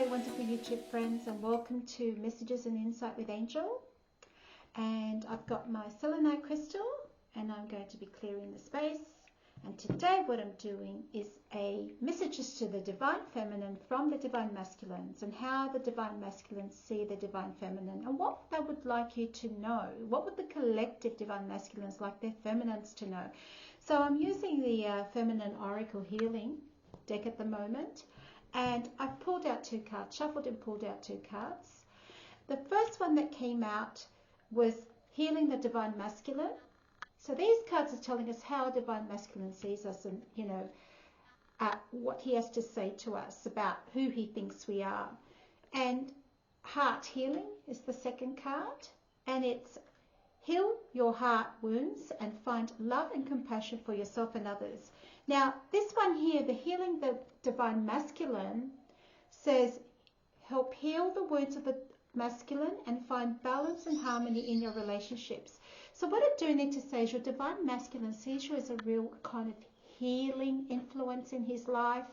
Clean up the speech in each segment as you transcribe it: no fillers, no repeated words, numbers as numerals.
wonderful YouTube friends, and welcome to Messages and Insight with Angel. And I've got my selenite crystal and I'm going to be clearing the space. And today what I'm doing is a messages to the Divine Feminine from the Divine Masculines, and how the Divine Masculines see the Divine Feminine and what they would like you to know. What would the collective Divine Masculines like their feminines to know? So I'm using the Feminine Oracle Healing deck at the moment. And I've pulled out two cards, shuffled and pulled out two cards. The first one that came out was Healing the Divine Masculine. So these cards are telling us how Divine Masculine sees us, and, what he has to say to us about who he thinks we are. And Heart Healing is the second card. And it's heal your heart wounds and find love and compassion for yourself and others. Now, this one here, the Healing the Divine Masculine, says help heal the wounds of the masculine and find balance and harmony in your relationships. So what I do need to say is your Divine Masculine sees you as a real kind of healing influence in his life,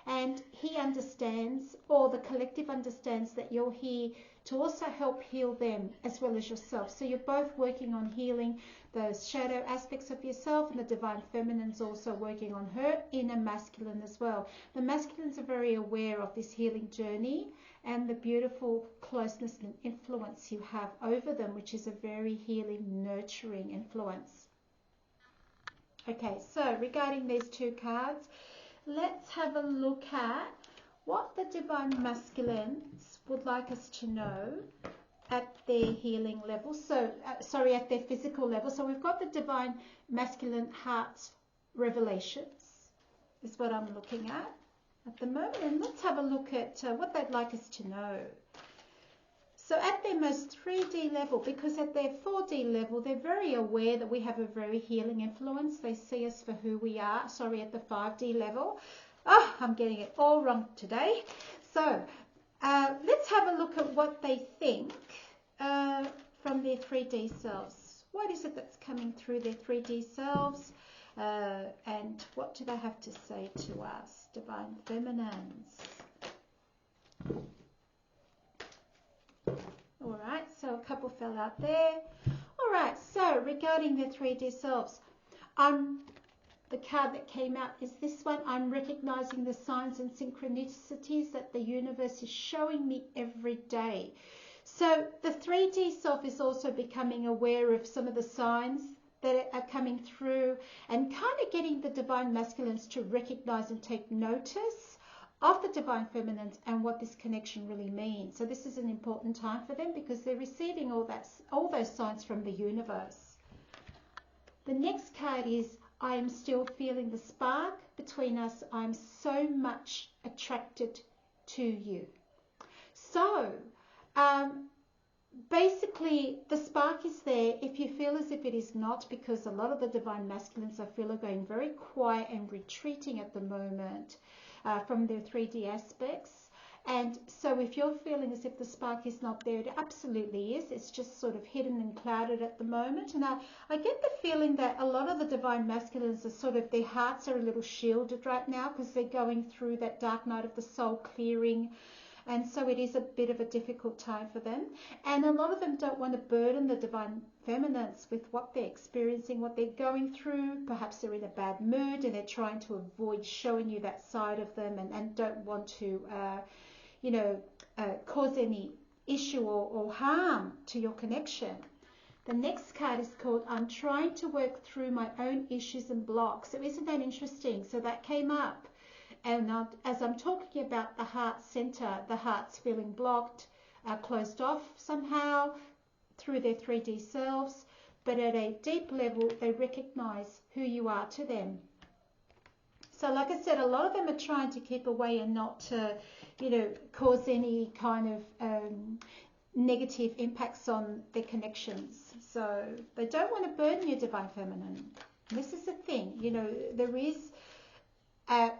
and he understands, or the collective understands, that you're here to also help heal them as well as yourself. So you're both working on healing those shadow aspects of yourself, and the Divine Feminine's also working on her inner masculine as well. The masculines are very aware of this healing journey and the beautiful closeness and influence you have over them, which is a very healing, nurturing influence. Okay, so regarding these two cards, let's have a look at what the Divine Masculines would like us to know at their healing level. So, at their physical level. So we've got the Divine Masculine Heart's Revelations, is what I'm looking at the moment. And let's have a look at what they'd like us to know. So at their most 3D level, because at their 4D level, they're very aware that we have a very healing influence. They see us for who we are. Sorry, at the 5D level. Oh, I'm getting it all wrong today. So let's have a look at what they think from their 3D selves. What is it that's coming through their 3D selves? And what do they have to say to us, Divine Feminines? All right, so a couple fell out there. All right, so regarding their 3D selves, the card that came out is this one. I'm recognizing the signs and synchronicities that the universe is showing me every day. So the 3D self is also becoming aware of some of the signs that are coming through, and kind of getting the Divine Masculines to recognize and take notice of the Divine Feminines and what this connection really means. So this is an important time for them, because they're receiving all those signs from the universe. The next card is I am still feeling the spark between us. I'm so much attracted to you. So basically the spark is there. If you feel as if it is not, because a lot of the Divine Masculines, I feel, are going very quiet and retreating at the moment from their 3D aspects. And so if you're feeling as if the spark is not there, it absolutely is. It's just sort of hidden and clouded at the moment. And I get the feeling that a lot of the Divine Masculines are sort of, their hearts are a little shielded right now, because they're going through that dark night of the soul clearing. And so it is a bit of a difficult time for them. And a lot of them don't want to burden the Divine Feminines with what they're experiencing, what they're going through. Perhaps they're in a bad mood and they're trying to avoid showing you that side of them, and don't want to cause any issue or harm to your connection. The next card is called I'm trying to work through my own issues and blocks. So isn't that interesting? So that came up. And as I'm talking about the heart center, the heart's feeling blocked, closed off somehow through their 3D selves. But at a deep level, they recognize who you are to them. So like I said, a lot of them are trying to keep away and not cause any kind of negative impacts on their connections. So they don't want to burden your Divine Feminine. And this is the thing, there is an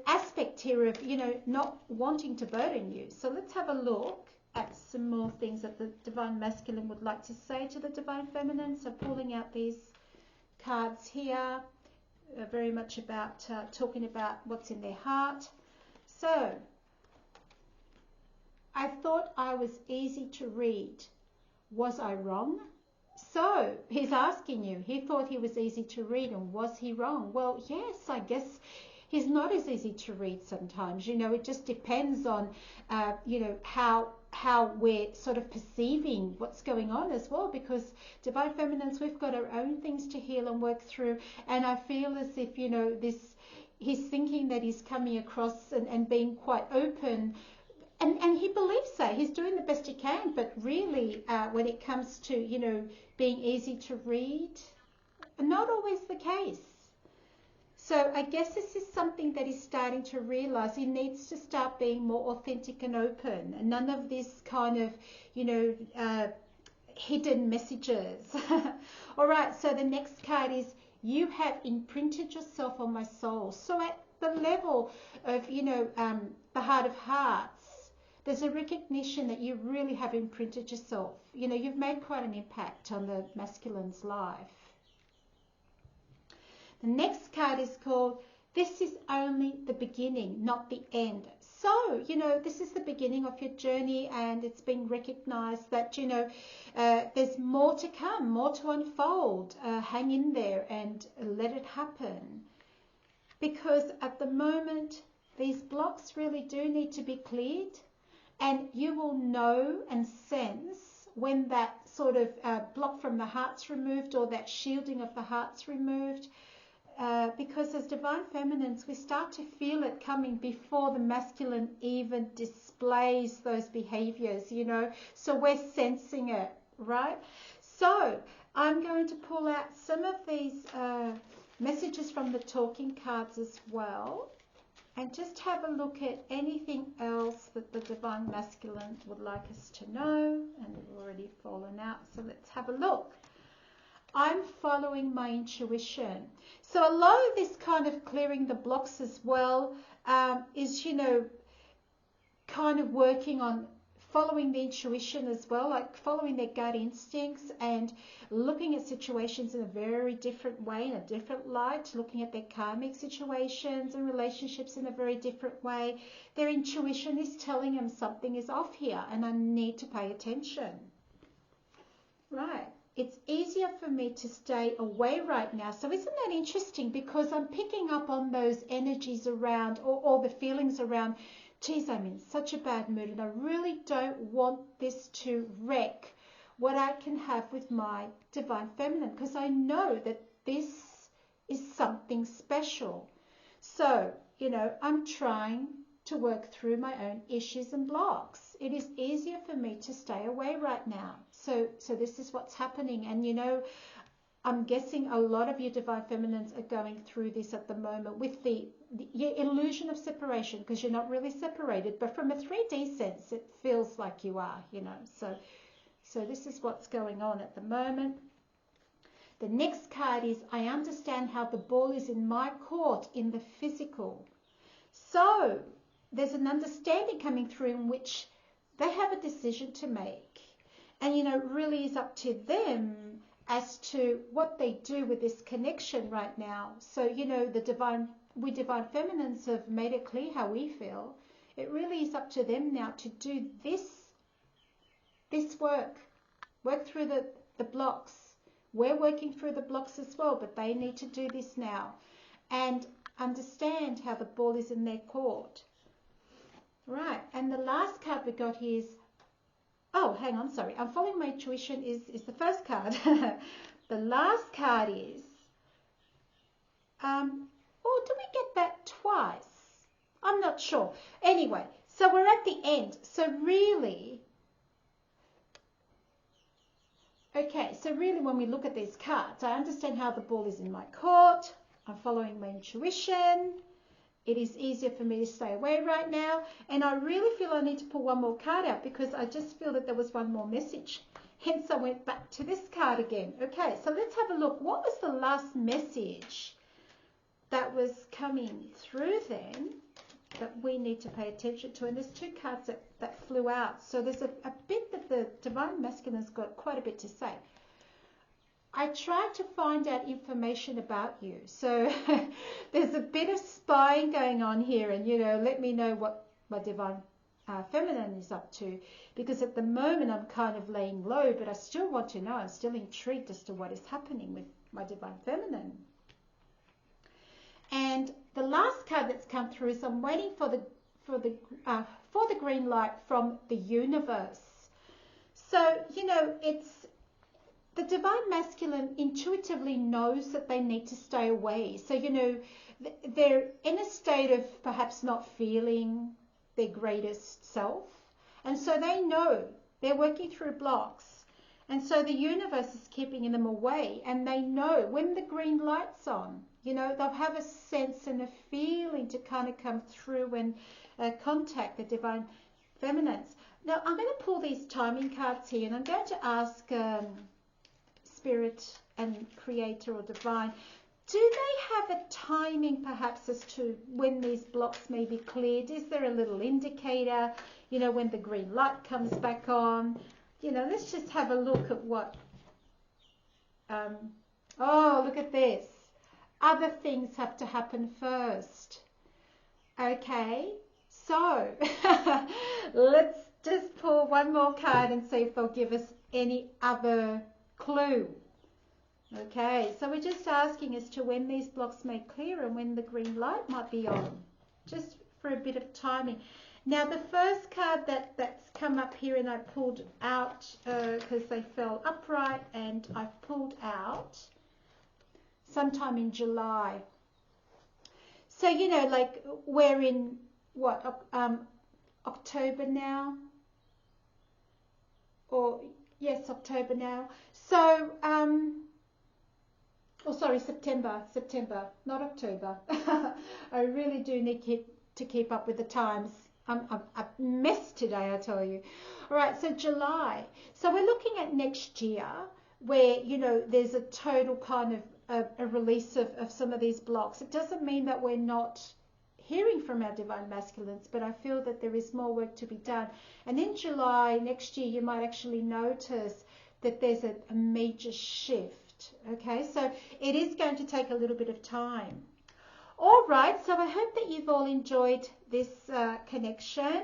aspect here of, not wanting to burden you. So let's have a look at some more things that the Divine Masculine would like to say to the Divine Feminine. So pulling out these cards here, very much about talking about what's in their heart. So thought I was easy to read. Was I wrong? So he's asking you, he thought he was easy to read, and was he wrong? Well, yes, I guess he's not as easy to read sometimes. It just depends on, how we're sort of perceiving what's going on as well, because Divine Feminines, we've got our own things to heal and work through. And I feel as if, he's thinking that he's coming across and being quite open. And he believes so. He's doing the best he can. But really, when it comes to, being easy to read, not always the case. So I guess this is something that he's starting to realize. He needs to start being more authentic and open. And none of this kind of, hidden messages. All right, so the next card is, you have imprinted yourself on my soul. So at the level of, the heart of hearts, there's a recognition that you really have imprinted yourself. You've made quite an impact on the masculine's life. The next card is called, this is only the beginning, not the end. So, this is the beginning of your journey, and it's been recognized that, there's more to come, more to unfold. Hang in there and let it happen. Because at the moment, these blocks really do need to be cleared, and you will know and sense when that sort of block from the heart's removed, or that shielding of the heart's removed. Because as Divine Feminines, we start to feel it coming before the masculine even displays those behaviors, so we're sensing it, right? So I'm going to pull out some of these messages from the talking cards as well, and just have a look at anything else that the Divine Masculine would like us to know. And they've already fallen out, so let's have a look. I'm following my intuition. So a lot of this kind of clearing the blocks as well is, kind of working on following the intuition as well, like following their gut instincts and looking at situations in a very different way, in a different light, looking at their karmic situations and relationships in a very different way. Their intuition is telling them something is off here and I need to pay attention. Right. It's easier for me to stay away right now. So isn't that interesting? Because I'm picking up on those energies around, or the feelings around, geez, I'm in such a bad mood and I really don't want this to wreck what I can have with my Divine Feminine, because I know that this is something special. So, I'm trying to work through my own issues and blocks. It is easier for me to stay away right now. So this is what's happening. And, I'm guessing a lot of you Divine Feminines are going through this at the moment with the illusion of separation, because you're not really separated, but from a 3D sense, it feels like you are, So this is what's going on at the moment. The next card is, I understand how the ball is in my court in the physical. So there's an understanding coming through in which they have a decision to make. And, really is up to them as to what they do with this connection right now. So, we Divine Feminines have made it clear how we feel. It really is up to them now to do this work through the blocks. We're working through the blocks as well, but they need to do this now and understand how the ball is in their court. Right, and the last card we got here is, oh, hang on, sorry. I'm following my intuition is the first card. The last card is, do we get that twice? I'm not sure. Anyway, so we're at the end. So really, when we look at these cards, I understand how the ball is in my court. I'm following my intuition. It is easier for me to stay away right now. And I really feel I need to pull one more card out because I just feel that there was one more message. Hence, I went back to this card again. Okay, so let's have a look. What was the last message that was coming through then that we need to pay attention to? And there's two cards that flew out. So there's a bit that the Divine Masculine's got quite a bit to say. I tried to find out information about you. So there's a bit of spying going on here, and let me know what my Divine feminine is up to, because at the moment I'm kind of laying low, but I still want to know. I'm still intrigued as to what is happening with my divine feminine. And the last card that's come through is I'm waiting for the green light from the universe. So, you know, it's the divine masculine intuitively knows that they need to stay away. So, you know, they're in a state of perhaps not feeling their greatest self. And so they know they're working through blocks. And so the universe is keeping them away. And they know when the green light's on, you know, they'll have a sense and a feeling to kind of come through and contact the divine feminines. Now, I'm going to pull these timing cards here, and I'm going to ask Spirit and Creator or Divine, do they have a timing perhaps as to when these blocks may be cleared? Is there a little indicator, you know, when the green light comes back on? You know, let's just have a look at what, oh, look at this. Other things have to happen first. Okay, so let's just pull one more card and see if they'll give us any other clue. Okay, so we're just asking as to when these blocks may clear and when the green light might be on, just for a bit of timing. Now, the first card that's come up here, and I pulled out because they fell upright, and I've pulled out sometime in July. So, you know, like we're in what, October now? Or, yes, October now. So, oh, sorry, September, not October. I really do need to keep up with the times. I'm a mess today, I tell you. All right, so July. So we're looking at next year where, you know, there's a total kind of a release of some of these blocks. It doesn't mean that we're not hearing from our divine masculines, but I feel that there is more work to be done. And in July next year, you might actually notice that there's a major shift. Okay, so it is going to take a little bit of time. All right, so I hope that you've all enjoyed this connection.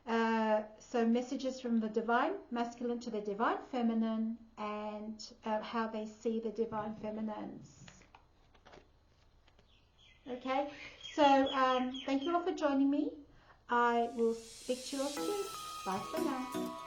So messages from the divine masculine to the divine feminine, and how they see the divine feminines. Okay, so thank you all for joining me. I will speak to you all soon. Bye for now.